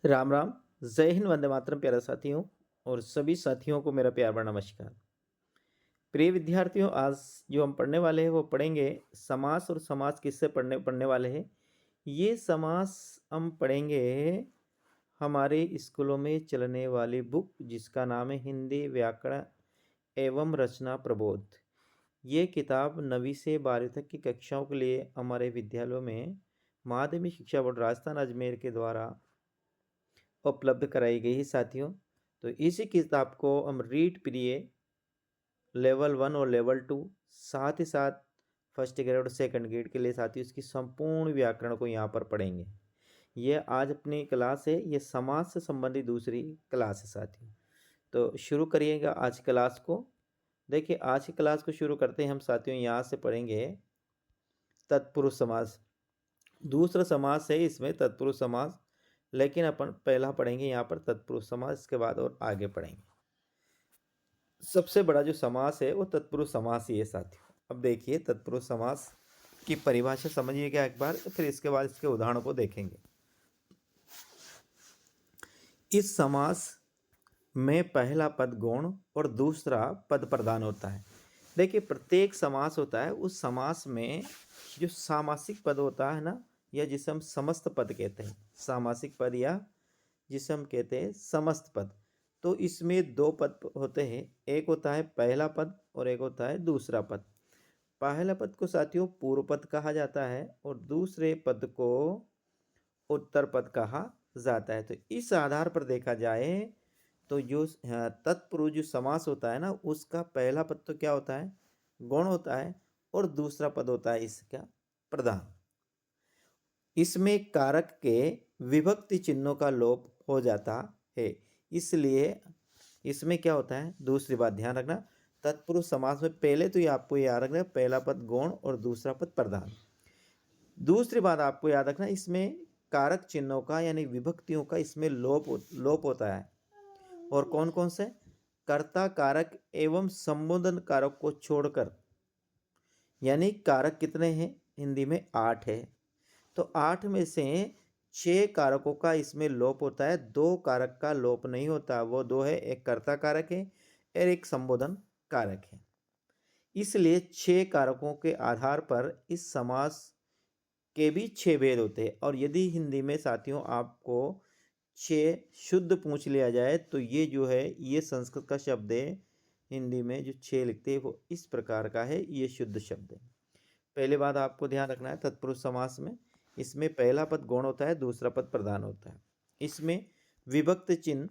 राम राम। जय हिंद, वंदे मातरम। प्यारे साथियों और सभी साथियों को मेरा प्यार भरा नमस्कार। प्रिय विद्यार्थियों, आज जो हम पढ़ने वाले हैं वो पढ़ेंगे समास और समास किससे पढ़ने पढ़ने वाले हैं। ये समास हम पढ़ेंगे हमारे स्कूलों में चलने वाली बुक जिसका नाम है हिंदी व्याकरण एवं रचना प्रबोध। ये किताब 9वीं से 12वीं तक की कक्षाओं के लिए हमारे विद्यालयों में माध्यमिक शिक्षा बोर्ड राजस्थान अजमेर के द्वारा उपलब्ध कराई गई है साथियों। तो इसी किताब को हम रीड प्रिय लेवल 1 और लेवल 2 साथ ही साथ फर्स्ट ग्रेड और सेकंड ग्रेड के लिए साथियों इसकी संपूर्ण व्याकरण को यहाँ पर पढ़ेंगे। ये आज अपनी क्लास है, ये समाज से संबंधित दूसरी क्लास है साथियों। तो शुरू करिएगा आज क्लास को। देखिए, आज की क्लास को शुरू करते हैं हम साथियों। यहाँ से पढ़ेंगे तत्पुरुष समास। दूसरा समास है इसमें तत्पुरुष समास, लेकिन अपन पहला पढ़ेंगे यहाँ पर तत्पुरुष समास, इसके बाद और आगे पढ़ेंगे। सबसे बड़ा जो समास है वो तत्पुरुष समास ही है साथियों। अब देखिए तत्पुरुष समास की परिभाषा समझिएगा एक बार, फिर इसके बाद इसके उदाहरणों को देखेंगे। इस समास में पहला पद गौण और दूसरा पद प्रधान होता है। देखिए, प्रत्येक समास होता है, उस समास में जो सामासिक पद होता है ना, या जिसे हम समस्त पद कहते हैं, सामासिक पद या जिसे हम कहते हैं समस्त पद। तो इसमें दो पद होते हैं, एक होता है पहला पद और एक होता है दूसरा पद। पहला पद को साथियों पूर्व पद कहा जाता है और दूसरे पद को उत्तर पद कहा जाता है। तो इस आधार पर देखा जाए तो जो तत्पुरुष जो समास होता है ना, उसका पहला पद तो क्या होता है, गौण होता है, और दूसरा पद होता है इसका प्रधान। इसमें कारक के विभक्ति चिन्हों का लोप हो जाता है, इसलिए इसमें क्या होता है, दूसरी बात ध्यान रखना, तत्पुरुष समास में पहले तो ये आपको याद रखना पहला पद गौण और दूसरा पद प्रधान। दूसरी बात आपको याद रखना, इसमें कारक चिन्हों का यानी विभक्तियों का इसमें लोप होता है। और कौन कौन से, कर्ता कारक एवं संबोधन कारक को छोड़कर। यानी कारक कितने हैं, हिंदी में 8 है। तो 8 में से 6 कारकों का इसमें लोप होता है, 2 कारक का लोप नहीं होता। वो 2 है, एक कर्ता कारक है और एक संबोधन कारक है। इसलिए 6 कारकों के आधार पर इस समास के भी 6 भेद होते हैं। और यदि हिंदी में साथियों आपको 6 शुद्ध पूछ लिया जाए तो ये जो है, ये संस्कृत का शब्द है, हिंदी में जो 6 लिखते हैं वो इस प्रकार का है, ये शुद्ध शब्द है। पहले बात आपको ध्यान रखना है, तत्पुरुष समास में इसमें पहला पद गौण होता है, दूसरा पद प्रधान होता है। इसमें विभक्त चिन्ह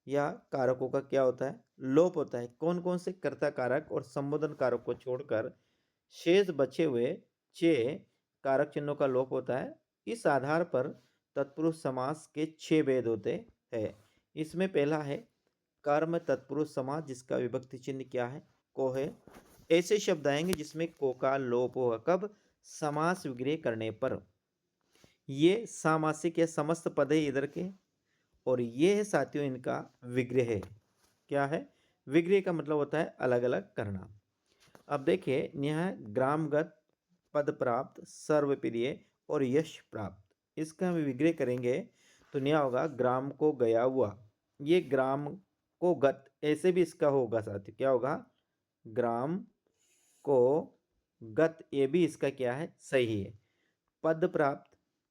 या कारकों का क्या होता है, लोप होता है। कौन कौन से, कर्ता कारक और संबोधन कारक को छोड़कर शेष बचे हुए 6 कारक चिन्हों का लोप होता है। इस आधार पर तत्पुरुष समास के 6 भेद होते हैं। इसमें पहला है कर्म तत्पुरुष समास, जिसका विभक्ति चिन्ह क्या है, को है। ऐसे शब्द आएंगे जिसमें को का लोप होगा, कब, समास विग्रह करने पर। ये सामासिक या समस्त पद है इधर के, और ये है साथियों इनका विग्रह है। क्या है, विग्रह का मतलब होता है अलग अलग करना। अब देखिए यहाँ ग्रामगत, पद प्राप्त, सर्वप्रिय और यश प्राप्त, इसका हम विग्रह करेंगे तो क्या होगा, ग्राम को गया हुआ, ये ग्राम को गत, ऐसे भी इसका होगा साथियों, क्या होगा, ग्राम को गत, ये भी इसका क्या है, सही है। पद प्राप्त,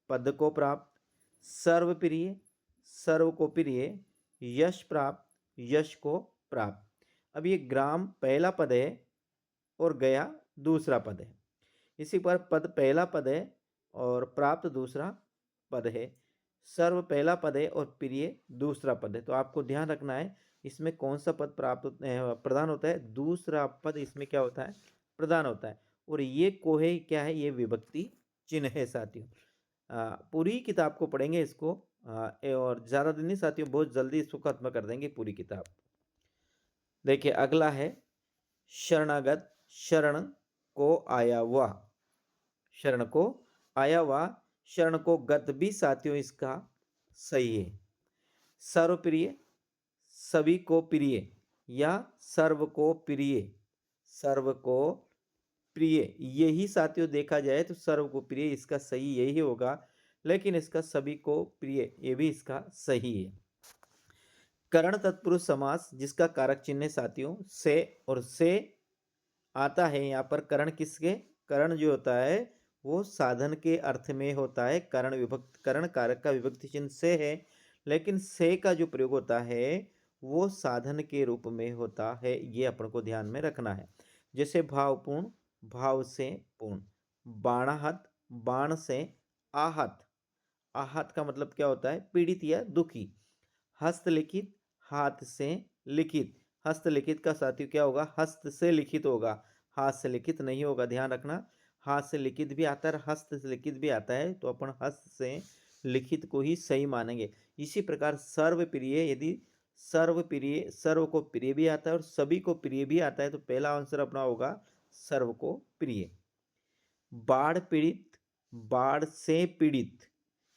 पद को प्राप्त, सर्वप्रिय, सर्व को प्रिय, यश प्राप्त, यश को प्राप्त। अब ये ग्राम पहला पद है और गया दूसरा पद है। इसी पर पद पहला पद है और प्राप्त दूसरा पद है। सर्व पहला पद है और प्रिय दूसरा पद है। तो आपको ध्यान रखना है इसमें कौन सा पद प्रधान होता है, दूसरा पद इसमें क्या होता है, प्रधान होता है। और ये को है क्या है, ये विभक्ति चिन्ह है साथियों। पूरी किताब को पढ़ेंगे इसको, और ज़्यादा दिन नहीं साथियों, बहुत जल्दी इसको खत्म कर देंगे पूरी किताब। देखिए अगला है शरणागत, शरण को आया हुआ, शरण को आया हुआ, शरण को गत भी साथियों इसका सही है। सर्वप्रिय, सभी को प्रिय, या सर्व को प्रिय, सर्व को प्रिय, यही साथियों देखा जाए तो सर्व को प्रिय इसका सही यही होगा। लेकिन इसका सभी को प्रिय ये भी इसका सही है। करण तत्पुरुष समास जिसका कारक चिन्ह है साथियों से, और से आता है यहाँ पर करण किसके, करण जो होता है वो साधन के अर्थ में होता है। करण विभक्त, करण कारक का विभक्ति चिन्ह से है, लेकिन से का जो प्रयोग होता है वो साधन के रूप में होता है। ये अपन को ध्यान में रखना है। जैसे भावपूर्ण, भाव से पूर्ण। बाणाहत, बाण से आहत। आहत का मतलब क्या होता है, पीड़ित या दुखी। हस्तलिखित, हाथ से लिखित। हस्तलिखित का साथियों क्या होगा, हस्त से लिखित होगा, हाथ से लिखित नहीं होगा, ध्यान रखना। हाथ से लिखित भी आता है, हस्त से लिखित भी आता है, तो अपन हस्त से लिखित को ही सही मानेंगे। इसी प्रकार सर्व प्रिय, यदि सर्व प्रिय, सर्व को प्रिय भी आता है और सभी को प्रिय भी आता है, तो पहला आंसर अपना होगा सर्व को प्रिय। बाढ़ पीड़ित, बाढ़ से पीड़ित,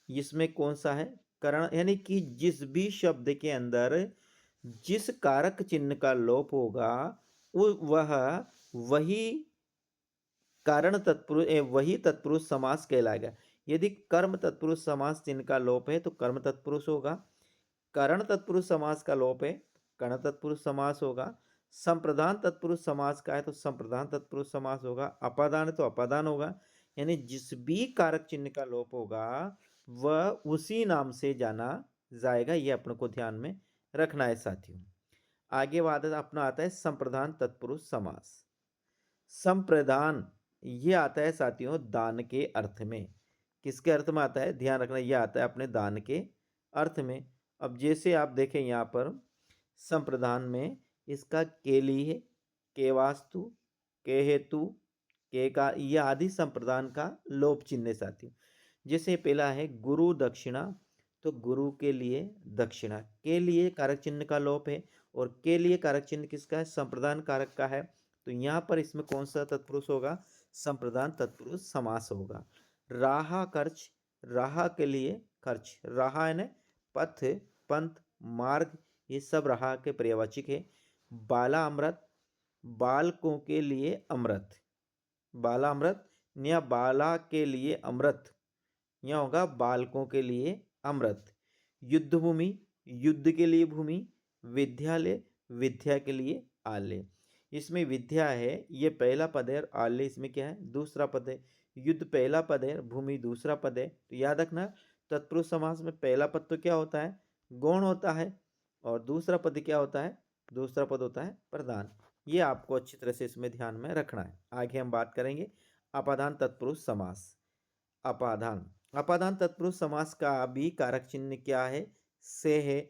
इसमें कौन सा है, करण, यानी कि जिस भी शब्द के अंदर जिस कारक चिन्ह का लोप होगा वह वही कारण तत्पुरुष वही तत्पुरुष समास कहलाएगा। यदि कर्म तत्पुरुष समास चिन्ह का लोप है तो कर्म तत्पुरुष होगा। करण तत्पुरुष समास का लोप है, कर्ण तत्पुरुष समास होगा। संप्रदान तत्पुरुष समास का है तो संप्रदान तत्पुरुष समास होगा। अपादान है तो अपादान होगा। यानी जिस भी कारक चिन्ह का लोप होगा वह उसी नाम से जाना जाएगा। ये अपन को ध्यान में रखना है साथियों। आगे वाद अपना आता है संप्रदान तत्पुरुष समास। संप्रदान ये आता है साथियों दान के अर्थ में। किसके अर्थ में आता है, ध्यान रखना, ये आता है अपने दान के अर्थ में। अब जैसे आप देखें यहाँ पर संप्रदान में इसका के लिए, के वास्तु, के हेतु, के का, यह आदि संप्रदान का लोप चिन्ह साथियों। जैसे पहला है गुरु दक्षिणा, तो गुरु के लिए दक्षिणा, के लिए कारक चिन्ह का लोप है, और के लिए कारक चिन्ह किसका है, संप्रदान कारक का है। तो यहाँ पर इसमें कौन सा तत्पुरुष होगा, संप्रदान तत्पुरुष समास होगा। राहा खर्च, राहा के लिए खर्च, राहा यानी पथ, पंथ, मार्ग, ये सब राहा के पर्यायवाची है। बाला अमृत, बालकों के लिए अमृत, बाला अमृत या बाला के लिए अमृत, यहाँ होगा बालकों के लिए अमृत। युद्ध भूमि, युद्ध के लिए भूमि। विद्यालय, विद्या के लिए आलय। इसमें विद्या है ये पहला पद है और आलय इसमें क्या है, दूसरा पद है। युद्ध पहला पद है, भूमि दूसरा पद है। तो याद रखना तत्पुरुष समास में पहला पद तो क्या होता है, गौण होता है, और दूसरा पद क्या होता है, दूसरा पद होता है प्रधान। ये आपको अच्छी तरह से इसमें ध्यान में रखना है। आगे हम बात करेंगे अपादान तत्पुरुष समास। अपादान, अपादान तत्पुरुष समास का भी कारक चिन्ह क्या है, से है।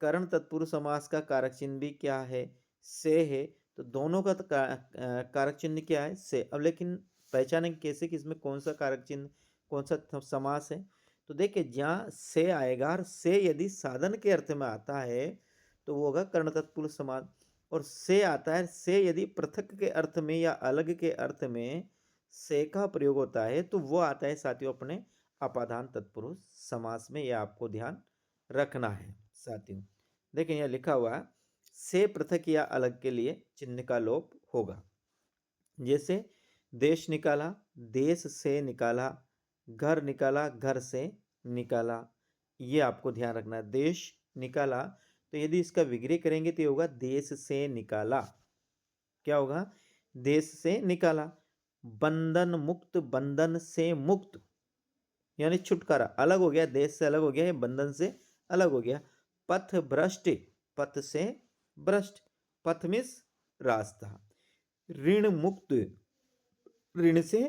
करण तत्पुरुष समास का कारक चिन्ह भी क्या है, से है। तो दोनों का कारक चिन्ह क्या है, से। अब लेकिन पहचानेंगे कैसे कि इसमें कौन सा कारक चिन्ह, कौन सा समास है। तो देखिए जहाँ से आएगा, और से यदि साधन के अर्थ में आता है तो वो होगा कर्ण तत्पुरुष समास। और से आता है, से यदि पृथक के अर्थ में या अलग के अर्थ में से का प्रयोग होता है तो वो आता है साथियों अपने अपादान तत्पुरुष समास में। यह आपको ध्यान रखना है साथियों। देखिए यहाँ लिखा हुआ है से पृथक या अलग के लिए चिन्ह का लोप होगा। जैसे देश निकाला, देश से निकाला। घर निकाला, घर से निकाला। ये आपको ध्यान रखना है। देश निकाला, तो यदि इसका विग्रह करेंगे तो ये होगा देश से निकाला। क्या होगा, देश से निकाला। बंधन मुक्त, बंधन से मुक्त, यानी छुटकारा, अलग हो गया, देश से अलग हो गया, बंधन से अलग हो गया। पथ भ्रष्ट, पथ से भ्रष्ट, पथ मीन्स रास्ता। ऋण मुक्त, ऋण से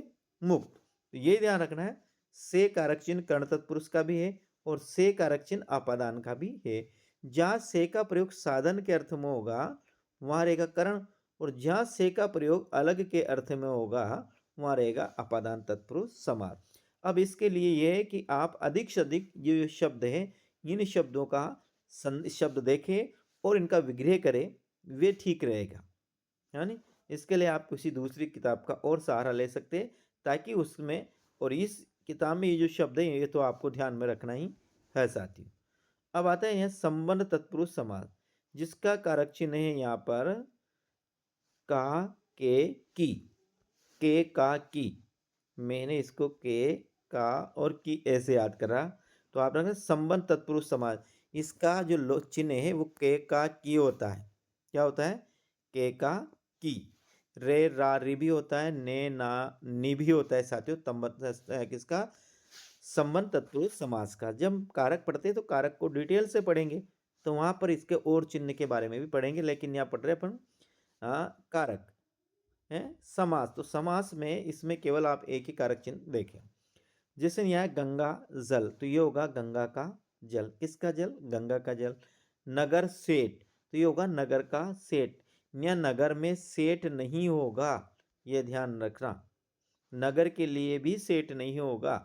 मुक्त। तो ये ध्यान रखना है से कारक चिन्ह कर्ण तत्पुरुष का भी है और से कारक चिन्ह अपादान का भी है। जहाँ से का प्रयोग साधन के अर्थ में होगा वहाँ रहेगा कर्ण, और जहाँ से का प्रयोग अलग के अर्थ में होगा वहाँ रहेगा अपादान तत्पुरुष समास। अब इसके लिए यह है कि आप अधिक से अधिक ये शब्द हैं इन शब्दों का शब्द देखें और इनका विग्रह करें, वे ठीक रहेगा। यानी इसके लिए आप किसी दूसरी किताब का और सहारा ले सकते हैं ताकि उसमें, और इस किताब में ये जो शब्द है ये तो आपको ध्यान में रखना ही है साथियों। अब आता है यहाँ संबंध तत्पुरुष समास जिसका कारक चिन्ह है यहाँ पर का, के, की। के, का, की, मैंने इसको के का और की ऐसे याद कर रहा, तो आप रखें संबंध तत्पुरुष समास। इसका जो चिन्ह है वो के का की होता है। क्या होता है? के का की। रे रा री भी होता है, ने ना नी भी होता है साथियों। किसका? संबंध तत्पुरुष समास का। जब हम कारक पढ़ते हैं तो कारक को डिटेल से पढ़ेंगे, तो वहां पर इसके और चिन्ह के बारे में भी पढ़ेंगे, लेकिन यहाँ पढ़ रहे अपन कारक है। समास, तो समास में इसमें केवल आप एक ही कारक चिन्ह देखें। जैसे यहाँ गंगा जल, तो ये होगा गंगा का जल। किसका जल? गंगा का जल। नगर सेठ, तो ये होगा नगर का सेठ। यहाँ नगर में सेठ नहीं होगा, ये ध्यान रखना। नगर के लिए भी सेठ नहीं होगा,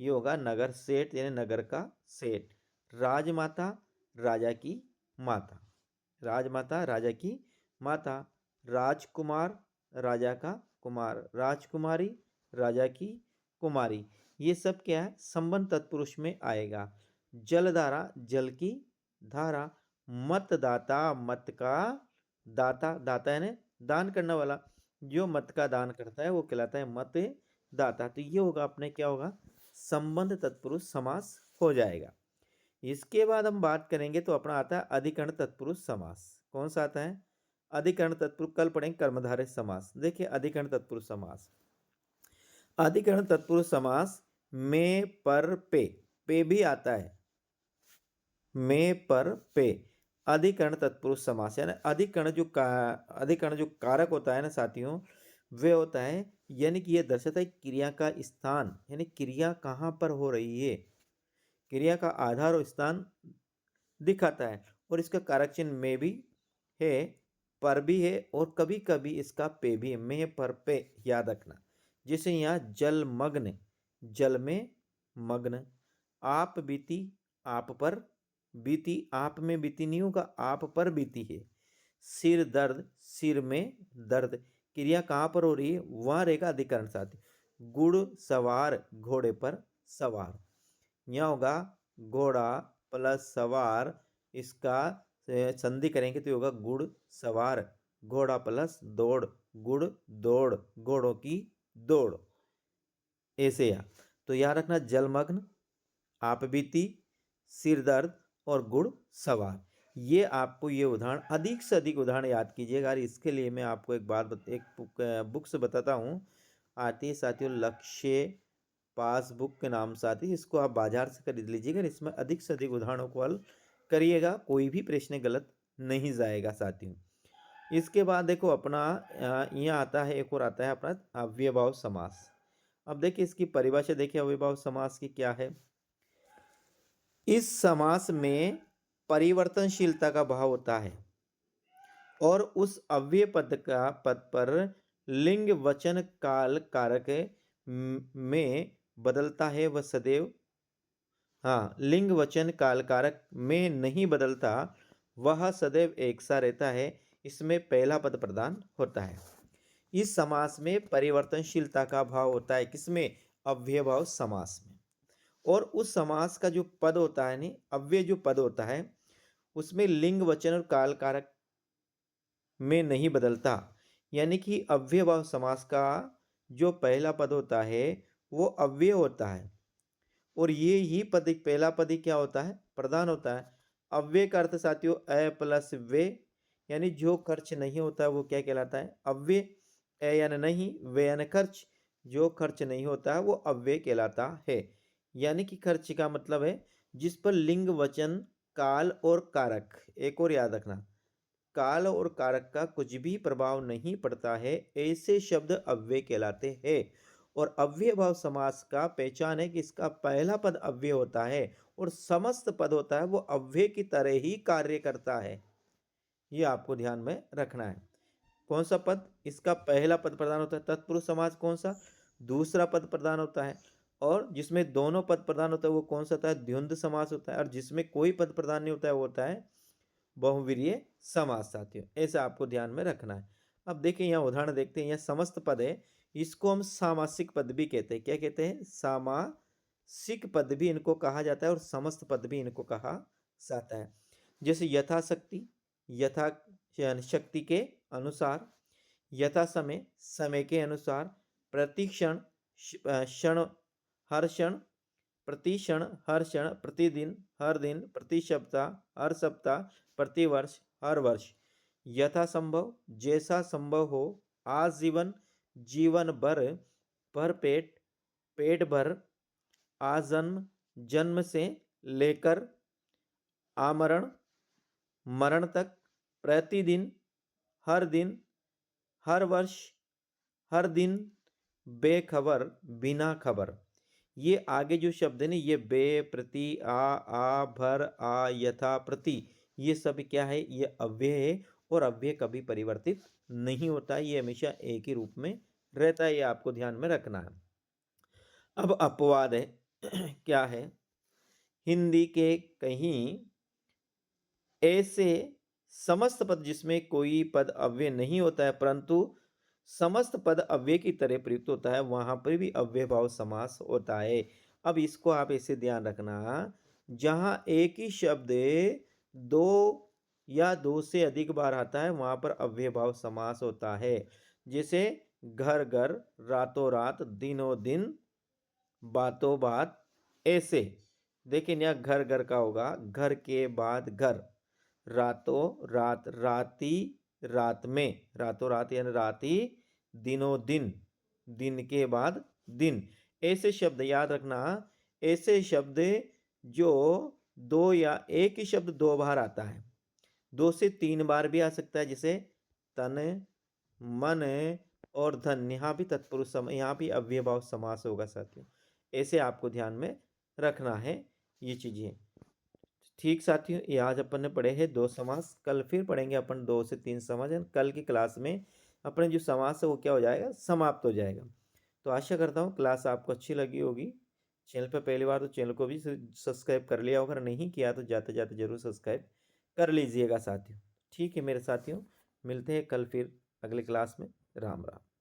ये होगा नगर सेठ, यानी नगर का सेठ। राजमाता, राजा की माता। राजमाता, राजा की माता। राजकुमार, राजा का कुमार। राजकुमारी, राजा की कुमारी। ये सब क्या है? संबंध तत्पुरुष में आएगा। जलधारा, जल की धारा। मतदाता, मत का दाता। दाता यानी दान करने वाला। जो मत का दान करता है वो कहलाता है मत दाता। तो ये होगा अपने क्या होगा? संबंध तत्पुरुष समास हो जाएगा। इसके बाद हम बात करेंगे तो अपना आता है अधिकरण तत्पुरुष समास। कौन सा आता है? अधिकरण तत्पुरुष। कल पढ़ेंगे कर्मधारय समास। देखिए अधिकरण तत्पुरुष समास। अधिकरण तत्पुरुष समास में पर पे भी आता है। में पर पे अधिकरण तत्पुरुष समास, यानी अधिकरण जो कारक होता है ना साथियों, वे होता है, यानी कि यह दर्शाता है क्रिया का स्थान, यानी क्रिया कहाँ पर हो रही है, क्रिया का आधार और स्थान दिखाता है। और इसका कारक चिन्ह में भी है, पर भी है, और कभी कभी इसका पे भी है। में पर पे याद रखना। जैसे यहाँ जलमग्न, जल में मग्न। आप बीती, आप पर बीती। आप में बीती नहीं होगा, आप पर बीती है। सिर दर्द, सिर में दर्द। क्रिया कहाँ पर हो रही है? वहां रहेगा अधिकरण साथी। गुड़ सवार, घोड़े पर सवार। यहाँ होगा घोड़ा प्लस सवार, इसका संधि करेंगे तो होगा गुड़ सवार। घोड़ा प्लस दौड़, गुड़ दौड़, घोड़ों की दौड़। ऐसे या तो याद रखना, जलमग्न, आप बीती, सिर दर्द और गुड़ सवार। ये आपको ये उदाहरण अधिक से अधिक उदाहरण याद कीजिएगा। और इसके लिए मैं आपको एक बात एक बुक से बताता हूँ, आती है साथियों, लक्ष्य पासबुक के नाम से आती है। इसको आप बाजार से खरीद लीजिएगा। इसमें अधिक से अधिक उदाहरणों को हल करिएगा, कोई भी प्रश्न गलत नहीं जाएगा साथियों। इसके बाद देखो अपना यहाँ आता है, एक और आता है अपना अव्ययभाव समास। अब देखिए इसकी परिभाषा देखिए अव्ययभाव समास की क्या है। इस समास में परिवर्तनशीलता का भाव होता है और उस अव्यय पद पर लिंग वचन काल कारक में बदलता है। वह सदैव, हाँ, लिंग वचन काल कारक में नहीं बदलता, वह सदैव एक सा रहता है। इसमें पहला पद प्रधान होता है। इस समास में परिवर्तनशीलता का भाव होता है। किसमें? अव्ययभाव समास में। और उस समास का जो पद होता है, नहीं अव्यय जो पद होता है, उसमें लिंग वचन और काल कारक में नहीं बदलता। यानी कि अव्ययभाव समास का जो पहला पद होता है वो अव्यय होता है, और ये ही पद पहला पद ही क्या होता है? प्रधान होता है। अव्यय का अर्थ साथियों अ प्लस वे, यानी जो खर्च नहीं होता है वो क्या कहलाता है? अव्यय। अ यानी नहीं, वे यानी खर्च। जो खर्च नहीं होता है वो अव्यय कहलाता है। यानी कि खर्च का मतलब है जिस पर लिंग वचन काल और कारक, एक और याद रखना, काल और कारक का कुछ भी प्रभाव नहीं पड़ता है, ऐसे शब्द अव्यय कहलाते हैं। और अव्यय भाव समास का पहचान है कि इसका पहला पद अव्यय होता है और समस्त पद होता है वो अव्यय की तरह ही कार्य करता है। ये आपको ध्यान में रखना है। कौन सा पद? इसका पहला पद प्रधान होता है। तत्पुरुष समास कौन सा? दूसरा पद प्रधान होता है। और जिसमें दोनों पद प्रधान होता है वो कौन सा होता है? द्वंद्व समास होता है। और जिसमें कोई पद प्रधान नहीं होता है वो होता है बहुवीर्य समास साथियों। ऐसा आपको ध्यान में रखना है। अब देखिए यहाँ उदाहरण देखते हैं। यह समस्त पद है, इसको हम सामासिक पद भी कहते हैं। क्या कहते हैं? सामासिक पद भी इनको कहा जाता है और समस्त पद भी इनको कहा जाता है। जैसे यथाशक्ति, यथा शक्ति के अनुसार। यथा समय, समय के अनुसार। प्रतिक्षण, क्षण हर्षण, प्रतिक्षण, हर क्षण, प्रतिदिन, हर दिन, प्रति सप्ताह, हर सप्ताह, प्रतिवर्ष, हर वर्ष, यथासंभव, जैसा संभव हो, आजीवन, जीवन भर, भर पेट, पेट भर, आजन्म, जन्म से लेकर आमरण, मरण तक, प्रतिदिन, हर दिन, हर वर्ष, हर दिन, बेखबर, बिना खबर। ये आगे जो शब्द है ना, ये बे, प्रति, आ, भर, आ, यथा, प्रति, ये सब क्या है? ये अव्यय है और अव्यय कभी परिवर्तित नहीं होता है, ये हमेशा एक ही रूप में रहता है, ये आपको ध्यान में रखना है। अब अपवाद है क्या है? हिंदी के कहीं ऐसे समस्त पद जिसमें कोई पद अव्यय नहीं होता है परंतु समस्त पद अव्यय की तरह प्रयुक्त होता है, वहां पर भी अव्यय भाव समास होता है। अब इसको आप ऐसे ध्यान रखना, जहां एक ही शब्द दो या दो से अधिक बार आता है वहां पर अव्यय भाव समास होता है। जैसे घर घर, रातों रात, दिनों दिन, बातों बात, ऐसे। देखिए यहाँ घर घर का होगा, घर के बाद घर, रातों रात, राती, रात में, रातों रात यानी राती, दिनों दिन, दिन के बाद दिन। ऐसे शब्द याद रखना, ऐसे शब्द जो दो या एक ही शब्द दो बार आता है, 2 से 3 बार भी आ सकता है, जैसे तन, मन और धन। यहाँ भी तत्पुरुष समय, यहाँ भी अव्यय भाव समास होगा साथियों। ऐसे आपको ध्यान में रखना है ये चीजें। ठीक साथियों, ये आज अपन ने पढ़े हैं 2 समास। कल फिर पढ़ेंगे अपन 2 से 3 समास। कल की क्लास में अपने जो समास है वो क्या हो जाएगा? समाप्त हो जाएगा। तो आशा करता हूँ क्लास आपको अच्छी लगी होगी। चैनल पर पहली बार तो चैनल को भी सब्सक्राइब कर लिया, अगर नहीं किया तो जाते जाते जरूर सब्सक्राइब कर लीजिएगा साथियों। ठीक है मेरे साथियों, मिलते हैं कल फिर अगले क्लास में। राम राम।